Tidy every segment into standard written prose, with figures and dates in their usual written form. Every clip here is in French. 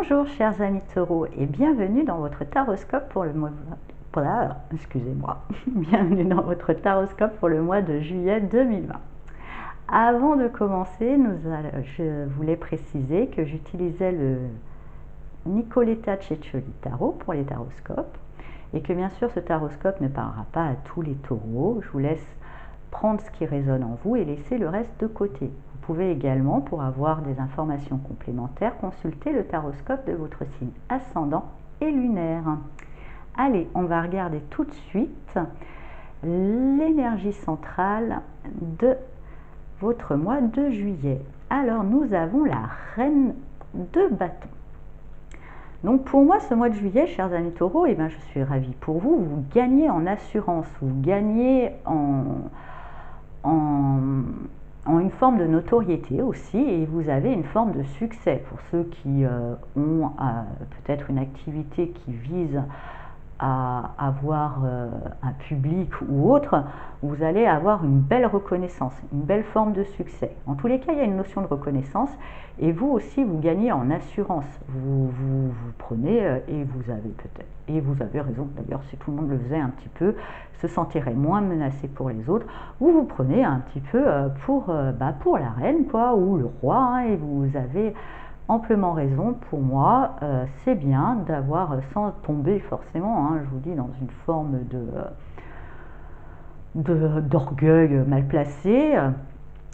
Bonjour chers amis taureaux et bienvenue dans votre taroscope pour le mois... Excusez-moi. Bienvenue dans votre taroscope pour le mois de juillet 2020. Avant de commencer, je voulais préciser que j'utilisais le Nicoletta Cecchioli Tarot pour les taroscopes et que bien sûr ce taroscope ne parlera pas à tous les taureaux. Je vous laisse prendre ce qui résonne en vous et laisser le reste de côté. Vous pouvez également, pour avoir des informations complémentaires, consulter le taroscope de votre signe ascendant et lunaire. Allez, on va regarder tout de suite l'énergie centrale de votre mois de juillet. Alors, nous avons la reine de bâton. Donc pour moi, ce mois de juillet, chers amis taureaux, je suis ravie pour vous. Vous gagnez en assurance, vous gagnez en une forme de notoriété aussi, et vous avez une forme de succès. Pour ceux qui ont peut-être une activité qui vise à avoir un public ou autre, vous allez avoir une belle reconnaissance, une belle forme de succès. En tous les cas, il y a une notion de reconnaissance, et vous aussi, vous gagnez en assurance. Vous prenez, et vous avez raison, d'ailleurs, si tout le monde le faisait un petit peu, se sentirait moins menacé pour les autres, vous prenez un petit peu pour la reine, quoi, ou le roi, hein, et vous avez amplement raison. Pour moi, c'est bien d'avoir, sans tomber forcément, hein, je vous dis, dans une forme d'orgueil mal placé,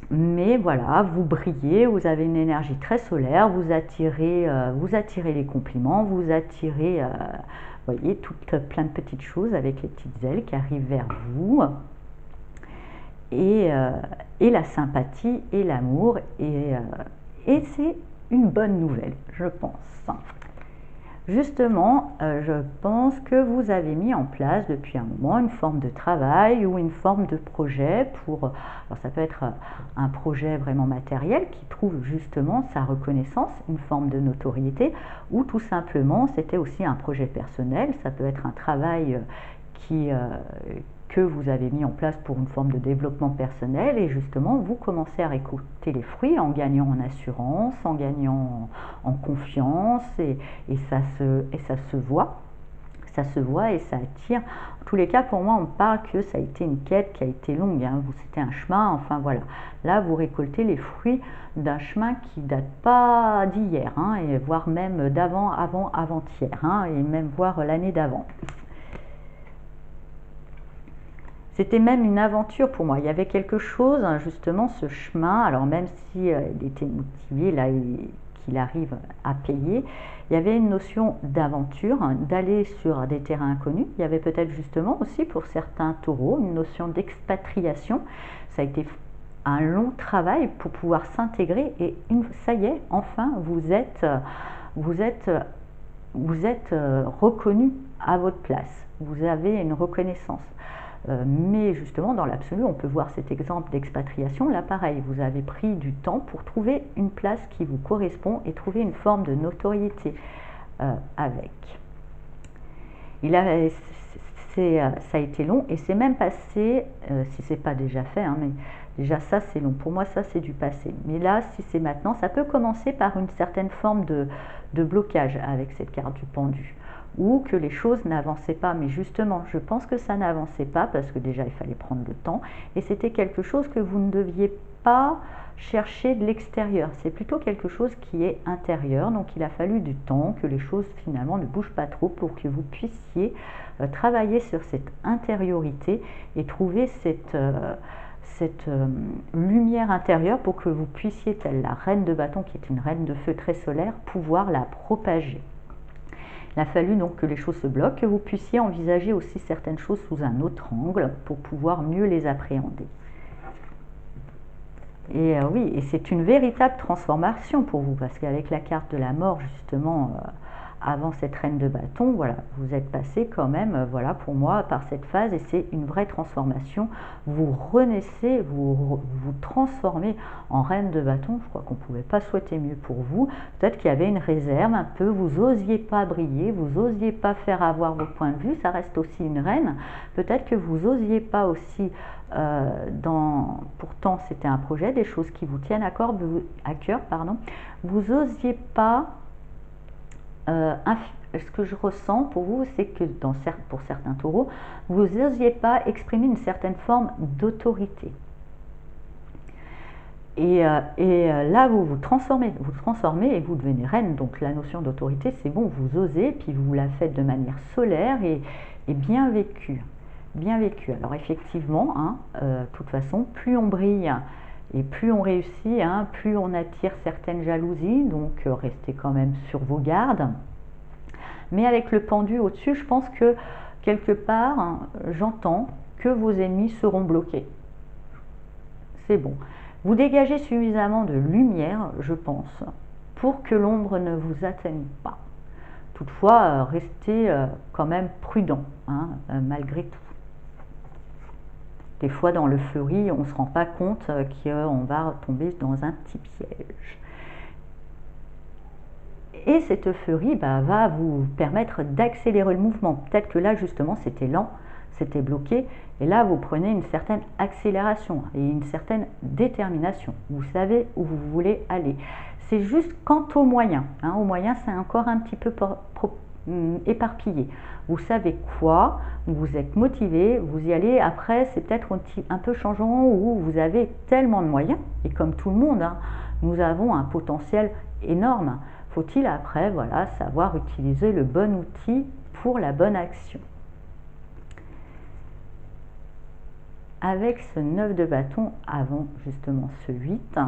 mais voilà, vous brillez, vous avez une énergie très solaire, vous attirez les compliments, vous attirez, voyez, plein de petites choses avec les petites ailes qui arrivent vers vous, et la sympathie et l'amour, et c'est une bonne nouvelle, je pense. Justement, je pense que vous avez mis en place depuis un moment une forme de travail ou une forme de projet alors ça peut être un projet vraiment matériel qui trouve justement sa reconnaissance, une forme de notoriété, ou tout simplement c'était aussi un projet personnel, ça peut être un travail que vous avez mis en place pour une forme de développement personnel, et justement vous commencez à récolter les fruits en gagnant en assurance, en gagnant en confiance, et ça se voit. Ça se voit et ça attire. En tous les cas, pour moi, on parle que ça a été une quête qui a été longue, hein. C'était un chemin, enfin voilà. Là, vous récoltez les fruits d'un chemin qui date pas d'hier, hein, et voire même avant-hier, hein, et même voire l'année d'avant. C'était même une aventure pour moi. Il y avait quelque chose, justement, ce chemin, alors même si il était motivé, là, qu'il arrive à payer, il y avait une notion d'aventure, hein, d'aller sur des terrains inconnus. Il y avait peut-être justement aussi pour certains taureaux une notion d'expatriation. Ça a été un long travail pour pouvoir s'intégrer, et ça y est, enfin, vous êtes reconnu à votre place. Vous avez une reconnaissance. Mais justement, dans l'absolu, on peut voir cet exemple d'expatriation. Là, pareil, vous avez pris du temps pour trouver une place qui vous correspond et trouver une forme de notoriété avec. Ça a été long, et c'est même passé, si c'est pas déjà fait, hein, mais déjà ça c'est long. Pour moi, ça c'est du passé. Mais là, si c'est maintenant, ça peut commencer par une certaine forme de blocage avec cette carte du pendu, ou que les choses n'avançaient pas. Mais justement, je pense que ça n'avançait pas parce que déjà il fallait prendre le temps, et c'était quelque chose que vous ne deviez pas chercher de l'extérieur. C'est plutôt quelque chose qui est intérieur, donc il a fallu du temps, que les choses finalement ne bougent pas trop pour que vous puissiez travailler sur cette intériorité et trouver cette lumière intérieure pour que vous puissiez, telle la reine de bâton qui est une reine de feu très solaire, pouvoir la propager. Il a fallu donc que les choses se bloquent, que vous puissiez envisager aussi certaines choses sous un autre angle pour pouvoir mieux les appréhender. Et oui, et c'est une véritable transformation pour vous, parce qu'avec la carte de la mort, justement, avant cette reine de bâton, voilà, vous êtes passé quand même, voilà, pour moi, par cette phase, et c'est une vraie transformation. Vous renaissez, vous transformez en reine de bâton. Je crois qu'on ne pouvait pas souhaiter mieux pour vous. Peut-être qu'il y avait une réserve un peu, vous n'osiez pas briller, vous n'osiez pas faire avoir vos points de vue, ça reste aussi une reine. Peut-être que vous n'osiez pas aussi, pourtant c'était un projet, des choses qui vous tiennent à cœur, vous n'osiez pas ce que je ressens pour vous, c'est que pour certains taureaux, vous n'osiez pas exprimer une certaine forme d'autorité. Là, vous vous transformez et vous devenez reine. Donc la notion d'autorité, c'est bon, vous osez, puis vous la faites de manière solaire et bien vécue. Bien vécue. Alors effectivement, de toute façon, plus on brille et plus on réussit, plus on attire certaines jalousies. Donc restez quand même sur vos gardes. Mais avec le pendu au-dessus, je pense que quelque part, j'entends que vos ennemis seront bloqués. C'est bon. Vous dégagez suffisamment de lumière, je pense, pour que l'ombre ne vous atteigne pas. Toutefois, restez quand même prudent, malgré tout. Des fois, dans l'euphorie, on ne se rend pas compte qu'on va tomber dans un petit piège. Et cette euphorie va vous permettre d'accélérer le mouvement. Peut-être que là, justement, c'était lent, c'était bloqué. Et là, vous prenez une certaine accélération et une certaine détermination. Vous savez où vous voulez aller. C'est juste quant aux moyens. Aux moyens, c'est encore un petit peu éparpillé. Vous savez quoi, vous êtes motivé, vous y allez. Après, c'est peut-être un peu changeant où vous avez tellement de moyens. Et comme tout le monde, nous avons un potentiel énorme. Faut-il après, savoir utiliser le bon outil pour la bonne action. Avec ce 9 de bâton avant justement ce 8,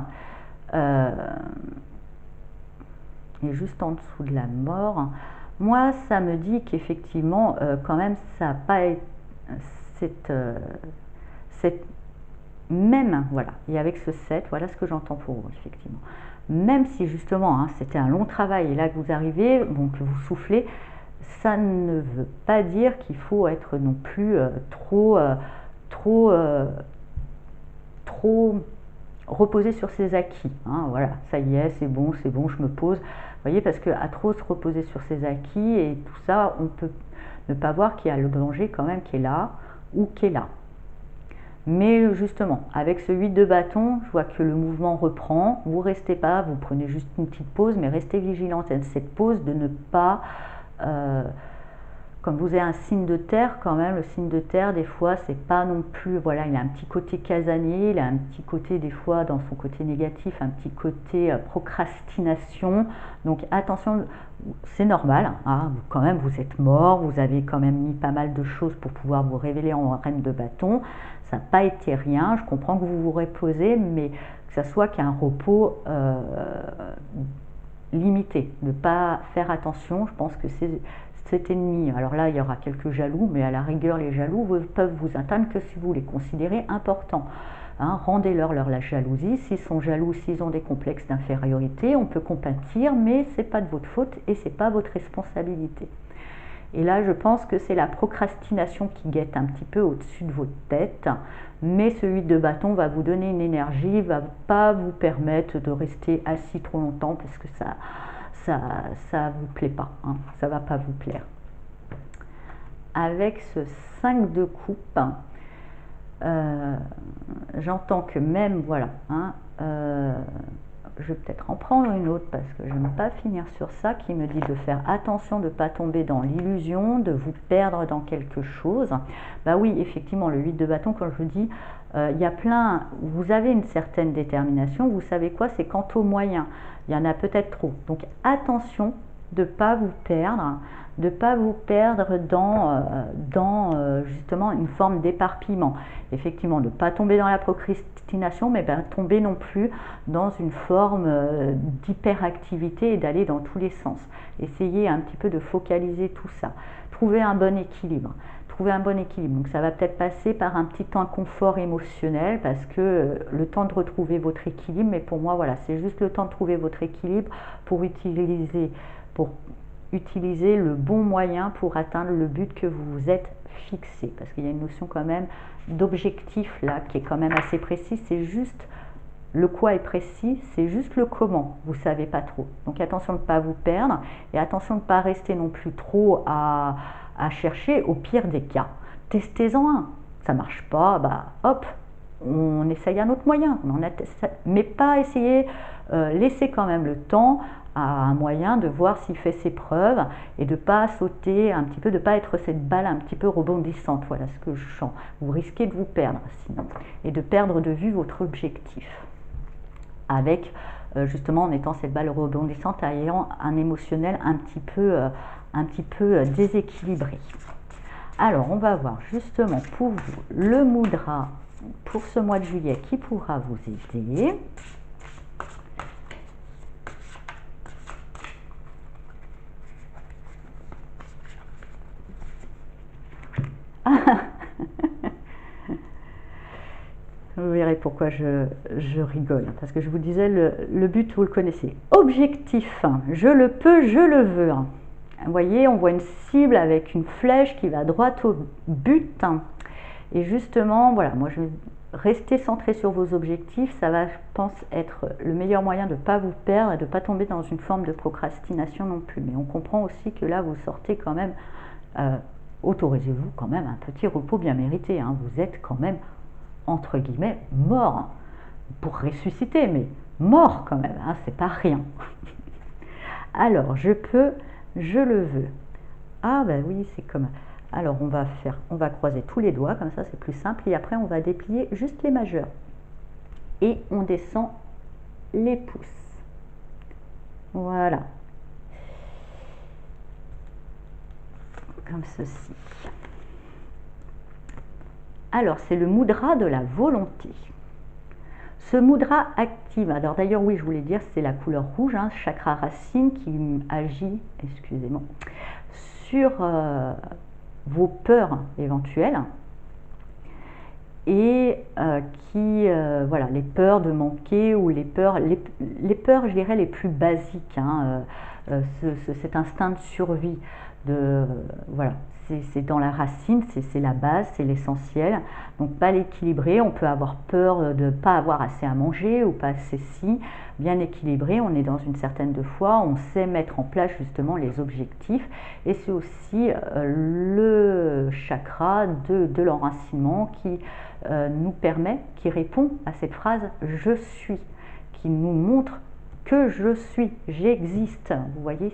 et juste en dessous de la mort, moi ça me dit qu'effectivement quand même ça n'a pas été cette même, et avec ce 7, voilà ce que j'entends pour vous effectivement. Même si justement c'était un long travail et là que vous arrivez, que vous soufflez, ça ne veut pas dire qu'il faut être non plus trop reposer sur ses acquis. Voilà, ça y est, c'est bon, je me pose. Vous voyez, parce qu'à trop se reposer sur ses acquis et tout ça, on peut ne pas voir qu'il y a le danger quand même qui est là ou qui est là. Mais justement, avec ce 8 de bâton, je vois que le mouvement reprend. Vous restez pas, vous prenez juste une petite pause, mais restez vigilante. Cette pause de ne pas... comme vous avez un signe de terre, quand même, le signe de terre, des fois, c'est pas non plus... Voilà, il a un petit côté casanier, il a un petit côté, des fois, dans son côté négatif, un petit côté procrastination. Donc, attention, c'est normal, quand même, vous êtes mort, vous avez quand même mis pas mal de choses pour pouvoir vous révéler en reine de bâton. Ça n'a pas été rien, je comprends que vous vous reposez, mais que ça soit qu'un repos limité, ne pas faire attention, je pense que c'est cet ennemi. Alors là, il y aura quelques jaloux, mais à la rigueur, les jaloux peuvent vous atteindre que si vous les considérez importants. Rendez-leur la jalousie. S'ils sont jaloux, s'ils ont des complexes d'infériorité, on peut compatir, mais ce n'est pas de votre faute et ce n'est pas votre responsabilité. Et là, je pense que c'est la procrastination qui guette un petit peu au-dessus de votre tête. Mais ce 8 de bâton va vous donner une énergie, ne va pas vous permettre de rester assis trop longtemps parce que ça vous plaît pas. Ça va pas vous plaire. Avec ce 5 de coupe, j'entends que même, je vais peut-être en prendre une autre parce que je n'aime pas finir sur ça, qui me dit de faire attention de ne pas tomber dans l'illusion, de vous perdre dans quelque chose. Oui, effectivement, le 8 de bâton, comme je vous dis, il y a plein, vous avez une certaine détermination, vous savez quoi, c'est quant aux moyens, il y en a peut-être trop. Donc attention de ne pas vous perdre, dans justement une forme d'éparpillement. Effectivement, de ne pas tomber dans la procrastination, mais tomber non plus dans une forme d'hyperactivité et d'aller dans tous les sens. Essayez un petit peu de focaliser tout ça. Trouver un bon équilibre. Donc ça va peut-être passer par un petit inconfort émotionnel parce que le temps de retrouver votre équilibre, mais pour moi, c'est juste le temps de trouver votre équilibre pour utiliser le bon moyen pour atteindre le but que vous vous êtes fixé. Parce qu'il y a une notion quand même d'objectif là qui est quand même assez précis. C'est juste le quoi est précis, c'est juste le comment. Vous ne savez pas trop. Donc attention de ne pas vous perdre et attention de ne pas rester non plus trop à chercher au pire des cas. Testez-en un. Ça ne marche pas, hop, on essaye un autre moyen. Mais pas essayer, laissez quand même le temps un moyen de voir s'il fait ses preuves et de ne pas sauter un petit peu, de ne pas être cette balle un petit peu rebondissante. Voilà ce que je sens. Vous risquez de vous perdre sinon et de perdre de vue votre objectif. Avec justement en étant cette balle rebondissante, ayant un émotionnel un petit peu déséquilibré. Alors on va voir justement pour vous le mudra pour ce mois de juillet qui pourra vous aider. Vous verrez pourquoi je rigole, parce que je vous disais, le but, vous le connaissez. Objectif, je le peux, je le veux. Vous voyez, on voit une cible avec une flèche qui va droit au but. Et justement, voilà, moi je vais rester centré sur vos objectifs. Ça va, je pense, être le meilleur moyen de ne pas vous perdre et de ne pas tomber dans une forme de procrastination non plus. Mais on comprend aussi que là, vous sortez quand même, autorisez-vous quand même un petit repos bien mérité. Vous êtes quand même entre guillemets mort pour ressusciter, mais mort quand même, c'est pas rien. Alors je peux, je le veux. Ah ben oui, c'est comme. Alors on va croiser tous les doigts comme ça, c'est plus simple, et après on va déplier juste les majeurs et on descend les pouces. Voilà, comme ceci. Alors, c'est le mudra de la volonté. Ce mudra active, alors d'ailleurs, oui, je voulais dire, c'est la couleur rouge, chakra racine qui agit, excusez-moi, sur vos peurs éventuelles et voilà, les peurs de manquer ou les peurs, je dirais, les plus basiques, cet instinct de survie, voilà. C'est dans la racine, c'est la base, c'est l'essentiel. Donc pas l'équilibrer, on peut avoir peur de ne pas avoir assez à manger ou pas assez si. Bien équilibré, on est dans une certaine de foi, on sait mettre en place justement les objectifs. Et c'est aussi le chakra de l'enracinement qui nous permet, qui répond à cette phrase « je suis », qui nous montre que je suis, j'existe. Vous voyez,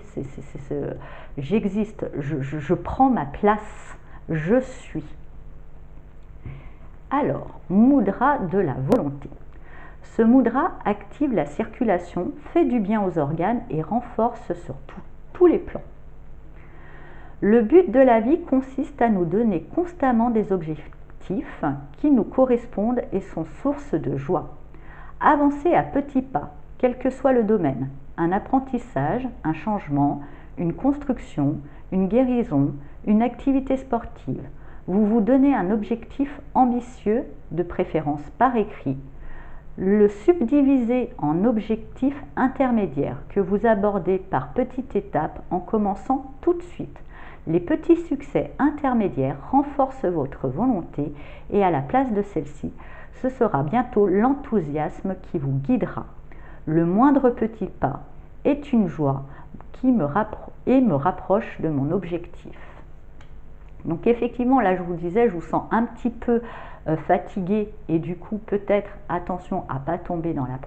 j'existe, je prends ma place, je suis. Alors, mudra de la volonté. Ce mudra active la circulation, fait du bien aux organes et renforce sur tous les plans. Le but de la vie consiste à nous donner constamment des objectifs qui nous correspondent et sont source de joie. Avancer à petits pas, quel que soit le domaine, un apprentissage, un changement, une construction, une guérison, une activité sportive. Vous vous donnez un objectif ambitieux, de préférence par écrit. Le subdivisez en objectifs intermédiaires que vous abordez par petites étapes en commençant tout de suite. Les petits succès intermédiaires renforcent votre volonté et à la place de celle-ci, ce sera bientôt l'enthousiasme qui vous guidera. Le moindre petit pas est une joie qui me rapproche de mon objectif. Donc effectivement, là je vous disais, je vous sens un petit peu fatigué et du coup peut-être attention à ne pas tomber dans la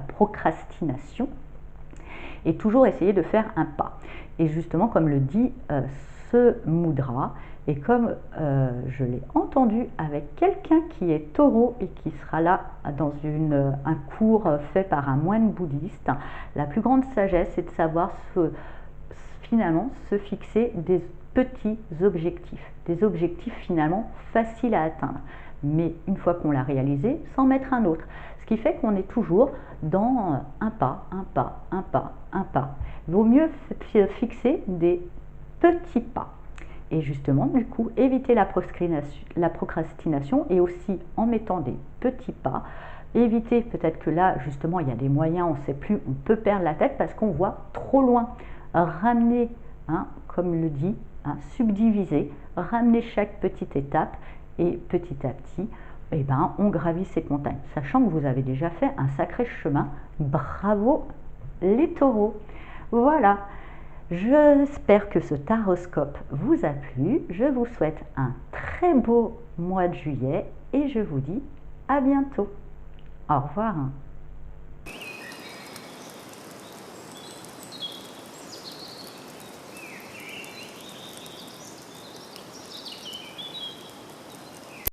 procrastination et toujours essayer de faire un pas. Et justement, comme le dit ce mudra, et comme je l'ai entendu avec quelqu'un qui est taureau et qui sera là dans un cours fait par un moine bouddhiste, la plus grande sagesse, c'est de savoir finalement se fixer des petits objectifs, des objectifs finalement faciles à atteindre, mais une fois qu'on l'a réalisé, sans mettre un autre. Ce qui fait qu'on est toujours dans un pas, un pas, un pas, un pas. Il vaut mieux fixer des petits pas. Et justement, du coup, éviter la procrastination et aussi en mettant des petits pas, éviter peut-être que là, justement, il y a des moyens, on ne sait plus, on peut perdre la tête parce qu'on voit trop loin. Ramener, comme le dit, subdiviser, ramener chaque petite étape et petit à petit, on gravit cette montagne, sachant que vous avez déjà fait un sacré chemin. Bravo les taureaux. Voilà. J'espère que ce taroscope vous a plu. Je vous souhaite un très beau mois de juillet et je vous dis à bientôt. Au revoir.